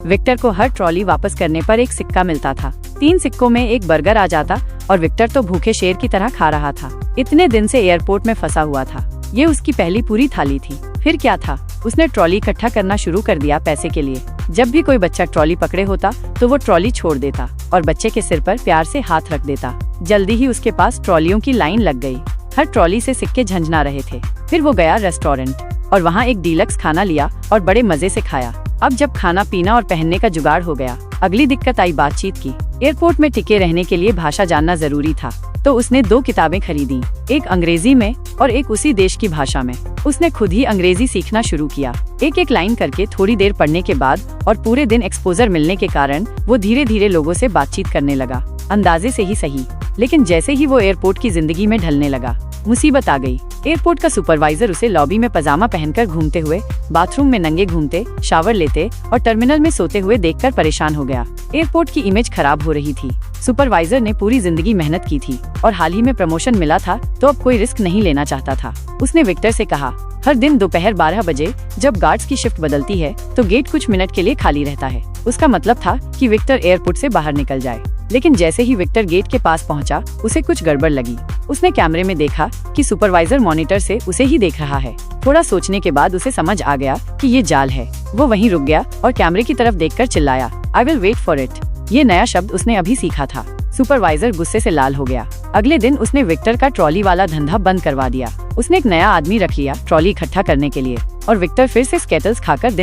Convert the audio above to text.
Victor को हर trolley वापस करने पर एक सिक्का मिलता था। 3 सिक्कों में एक बर्गर आ जाता और विक्टर तो भूखे शेर की तरह खा रहा था। इतने दिन से एयरपोर्ट में फंसा हुआ था। ये उसकी पहली पूरी थाली थी। फिर क्या था, उसने ट्रॉली इकट्ठा करना शुरू कर दिया पैसे के लिए। जब भी कोई बच्चा ट्रॉली पकड़े होता तो वो ट्रॉली छोड़ देता और बच्चे के सिर पर प्यार से हाथ रख देता। जल्दी ही उसके पास ट्रॉलियों की लाइन लग गई। हर ट्रॉली से सिक्के झंझना रहे थे। फिर वो गया रेस्टोरेंट और वहाँ एक डीलक्स खाना लिया और बड़े मजे से खाया। अब जब खाना पीना और पहनने का जुगाड़ हो गया, अगली दिक्कत आई बातचीत की। एयरपोर्ट में टिके रहने के लिए भाषा जानना जरूरी था, तो उसने 2 किताबें खरीदी, एक अंग्रेजी में और एक उसी देश की भाषा में। उसने खुद ही अंग्रेजी सीखना शुरू किया। एक एक लाइन करके थोड़ी देर पढ़ने के बाद और पूरे दिन एक्सपोजर मिलने के कारण वो धीरे धीरे लोगों से बातचीत करने लगा, अंदाजे से ही सही। लेकिन जैसे ही वो एयरपोर्ट की जिंदगी में ढलने लगा, मुसीबत आ गई। एयरपोर्ट का सुपरवाइजर उसे लॉबी में पजामा पहनकर घूमते हुए, बाथरूम में नंगे घूमते, शावर लेते और टर्मिनल में सोते हुए देखकर परेशान हो गया। एयरपोर्ट की इमेज खराब हो रही थी। सुपरवाइजर ने पूरी जिंदगी मेहनत की थी और हाल ही में प्रमोशन मिला था, तो अब कोई रिस्क नहीं लेना चाहता था। उसने विक्टर से कहा, हर दिन दोपहर 12 बजे जब गार्ड्स की शिफ्ट बदलती है तो गेट कुछ मिनट के लिए खाली रहता है। उसका मतलब था कि विक्टर एयरपोर्ट से बाहर निकल जाए। लेकिन जैसे ही विक्टर गेट के पास पहुंचा, उसे कुछ गड़बड़ लगी। उसने कैमरे में देखा कि सुपरवाइजर मॉनिटर से उसे ही देख रहा है। थोड़ा सोचने के बाद उसे समझ आ गया कि ये जाल है। वो वहीं रुक गया और कैमरे की तरफ देखकर चिल्लाया, I will wait for it. ये नया शब्द उसने अभी सीखा था। सुपरवाइजर गुस्से से लाल हो गया। अगले दिन उसने विक्टर का ट्रॉली वाला धंधा बंद करवा दिया। उसने एक नया आदमी रख लिया ट्रॉली इकट्ठा करने के लिए और विक्टर फिर से स्केटल्स खाकर